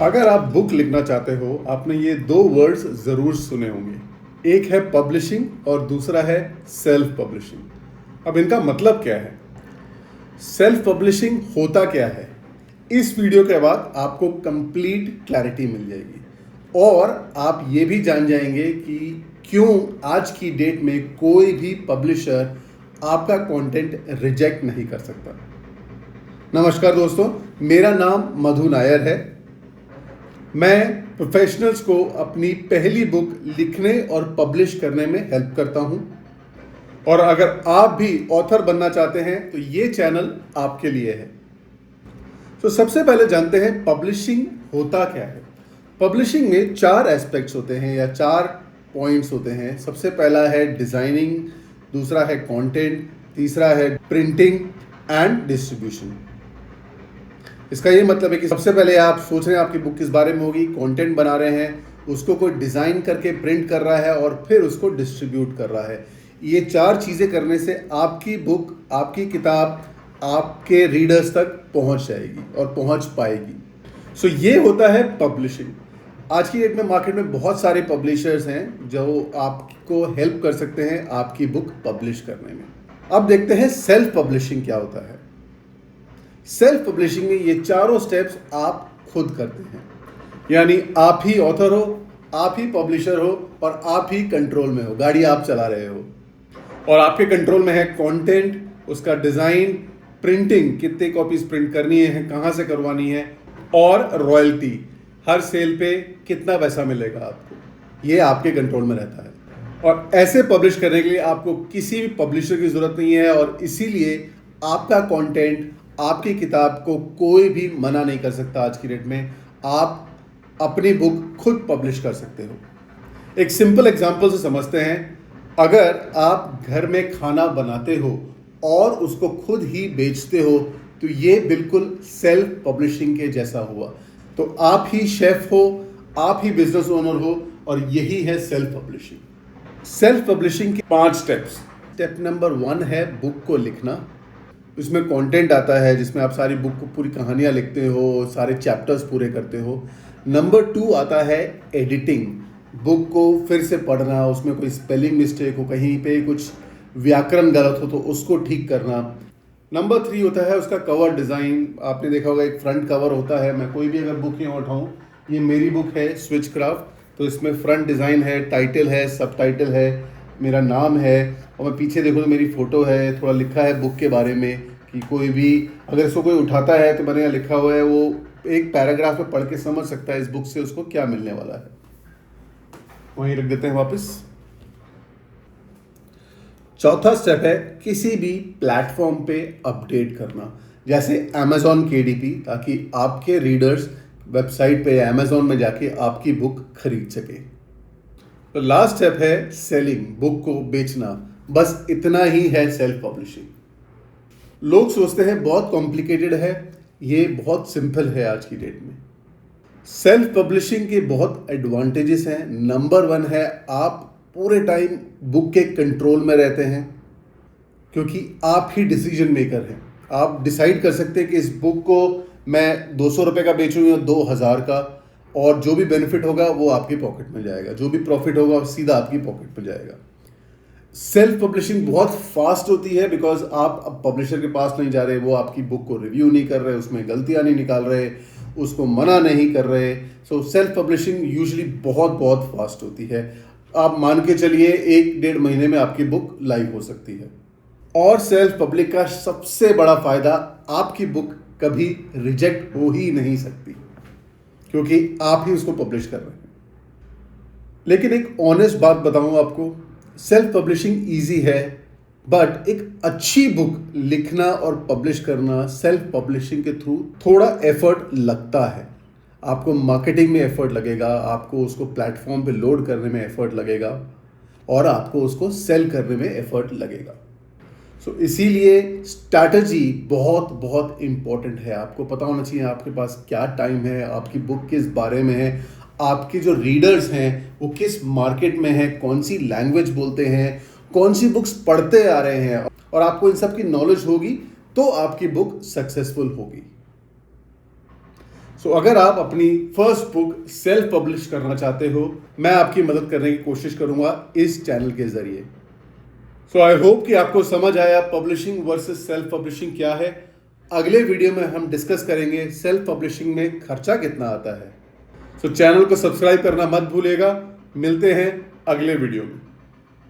अगर आप बुक लिखना चाहते हो, आपने ये दो वर्ड्स ज़रूर सुने होंगे। एक है पब्लिशिंग और दूसरा है सेल्फ पब्लिशिंग। अब इनका मतलब क्या है? सेल्फ पब्लिशिंग होता क्या है? इस वीडियो के बाद आपको कंप्लीट क्लैरिटी मिल जाएगी और आप ये भी जान जाएंगे कि क्यों आज की डेट में कोई भी पब्लिशर आपका कंटेंट रिजेक्ट नहीं कर सकता। नमस्कार दोस्तों, मेरा नाम मधु नायर है। मैं प्रोफेशनल्स को अपनी पहली बुक लिखने और पब्लिश करने में हेल्प करता हूं और अगर आप भी ऑथर बनना चाहते हैं तो ये चैनल आपके लिए है। तो सबसे पहले जानते हैं पब्लिशिंग होता क्या है। पब्लिशिंग में 4 एस्पेक्ट्स होते हैं या 4 पॉइंट्स होते हैं। सबसे पहला है डिज़ाइनिंग, दूसरा है कंटेंट, तीसरा है प्रिंटिंग एंड डिस्ट्रीब्यूशन। इसका ये मतलब है कि सबसे पहले आप सोच रहे हैं आपकी बुक किस बारे में होगी, कंटेंट बना रहे हैं, उसको कोई डिज़ाइन करके प्रिंट कर रहा है और फिर उसको डिस्ट्रीब्यूट कर रहा है। ये 4 चीज़ें करने से आपकी बुक, आपकी किताब आपके रीडर्स तक पहुंच जाएगी और पहुंच पाएगी। सो ये होता है पब्लिशिंग। आज की डेट में मार्केट में बहुत सारे पब्लिशर्स हैं जो आपको हेल्प कर सकते हैं आपकी बुक पब्लिश करने में। अब देखते हैं सेल्फ पब्लिशिंग क्या होता है। सेल्फ पब्लिशिंग में ये चारों स्टेप्स आप खुद करते हैं, यानी आप ही ऑथर हो, आप ही पब्लिशर हो और आप ही कंट्रोल में हो। गाड़ी आप चला रहे हो और आपके कंट्रोल में है कंटेंट, उसका डिज़ाइन, प्रिंटिंग, कितने कॉपीज प्रिंट करनी है, कहाँ से करवानी है, और रॉयल्टी, हर सेल पे कितना पैसा मिलेगा आपको, ये आपके कंट्रोल में रहता है। और ऐसे पब्लिश करने के लिए आपको किसी भी पब्लिशर की ज़रूरत नहीं है और इसीलिए आपका कंटेंट, आपकी किताब को कोई भी मना नहीं कर सकता। आज की डेट में आप अपनी बुक खुद पब्लिश कर सकते हो। एक सिंपल एग्जांपल से समझते हैं। अगर आप घर में खाना बनाते हो और उसको खुद ही बेचते हो तो ये बिल्कुल सेल्फ पब्लिशिंग के जैसा हुआ। तो आप ही शेफ हो, आप ही बिजनेस ओनर हो और यही है सेल्फ पब्लिशिंग। सेल्फ पब्लिशिंग के 5 स्टेप्स। स्टेप नंबर 1 है बुक को लिखना। इसमें कंटेंट आता है जिसमें आप सारी बुक को पूरी कहानियाँ लिखते हो, सारे चैप्टर्स पूरे करते हो। नंबर 2 आता है एडिटिंग, बुक को फिर से पढ़ना, उसमें कोई स्पेलिंग मिस्टेक हो, कहीं पे कुछ व्याकरण गलत हो तो उसको ठीक करना। नंबर 3 होता है उसका कवर डिज़ाइन। आपने देखा होगा एक फ्रंट कवर होता है। मैं कोई भी अगर बुक यहाँ उठाऊँ, ये मेरी बुक है स्विच क्राफ्ट, तो इसमें फ्रंट डिज़ाइन है, टाइटल है, सब टाइटल है, मेरा नाम है और मैं पीछे देखो तो मेरी फ़ोटो है, थोड़ा लिखा है बुक के बारे में कि कोई भी अगर इसको कोई उठाता है तो मैंने यहाँ लिखा हुआ है, वो एक पैराग्राफ में पढ़ के समझ सकता है इस बुक से उसको क्या मिलने वाला है। वहीं रख देते हैं वापस। चौथा स्टेप है किसी भी प्लेटफॉर्म पे अपडेट करना, जैसे Amazon KDP, ताकि आपके रीडर्स वेबसाइट पे या Amazon में जाके आपकी बुक खरीद सके। तो लास्ट स्टेप है सेलिंग, बुक को बेचना। बस इतना ही है सेल्फ पब्लिशिंग। लोग सोचते हैं बहुत कॉम्प्लिकेटेड है, ये बहुत सिंपल है। आज की डेट में सेल्फ पब्लिशिंग के बहुत एडवांटेजेस हैं। नंबर 1 है आप पूरे टाइम बुक के कंट्रोल में रहते हैं, क्योंकि आप ही डिसीजन मेकर हैं। आप डिसाइड कर सकते हैं कि इस बुक को मैं 200 रुपये का बेचूँ या 2000 का, और जो भी बेनिफिट होगा वो आपकी पॉकेट में जाएगा, जो भी प्रॉफिट होगा वो सीधा आपकी पॉकेट में जाएगा। सेल्फ पब्लिशिंग बहुत फास्ट होती है बिकॉज आप अब पब्लिशर के पास नहीं जा रहे, वो आपकी बुक को रिव्यू नहीं कर रहे, उसमें गलतियां नहीं निकाल रहे, उसको मना नहीं कर रहे। सो सेल्फ पब्लिशिंग यूजुअली बहुत बहुत फास्ट होती है। आप मान के चलिए 1-1.5 महीने में आपकी बुक लाइव हो सकती है। और सेल्फ पब्लिक का सबसे बड़ा फायदा, आपकी बुक कभी रिजेक्ट हो ही नहीं सकती क्योंकि आप ही उसको पब्लिश कर रहे हैं। लेकिन एक ऑनेस्ट बात बताऊं आपको, सेल्फ पब्लिशिंग इजी है, बट एक अच्छी बुक लिखना और पब्लिश करना सेल्फ पब्लिशिंग के थ्रू थोड़ा एफर्ट लगता है। आपको मार्केटिंग में एफर्ट लगेगा, आपको उसको प्लेटफॉर्म पे लोड करने में एफर्ट लगेगा और आपको उसको सेल करने में एफर्ट लगेगा। सो इसीलिए स्ट्रैटेजी बहुत बहुत इंपॉर्टेंट है। आपको पता होना चाहिए आपके पास क्या टाइम है, आपकी बुक किस बारे में है, आपके जो रीडर्स हैं वो किस मार्केट में हैं, कौन सी लैंग्वेज बोलते हैं, कौन सी बुक्स पढ़ते आ रहे हैं, और आपको इन सब की नॉलेज होगी तो आपकी बुक सक्सेसफुल होगी। सो अगर आप अपनी फर्स्ट बुक सेल्फ पब्लिश करना चाहते हो, मैं आपकी मदद करने की कोशिश करूंगा इस चैनल के जरिए। सो आई होप कि आपको समझ आया पब्लिशिंग वर्सेस सेल्फ पब्लिशिंग क्या है। अगले वीडियो में हम डिस्कस करेंगे सेल्फ पब्लिशिंग में खर्चा कितना आता है। सो चैनल को सब्सक्राइब करना मत भूलिएगा। मिलते हैं अगले वीडियो में।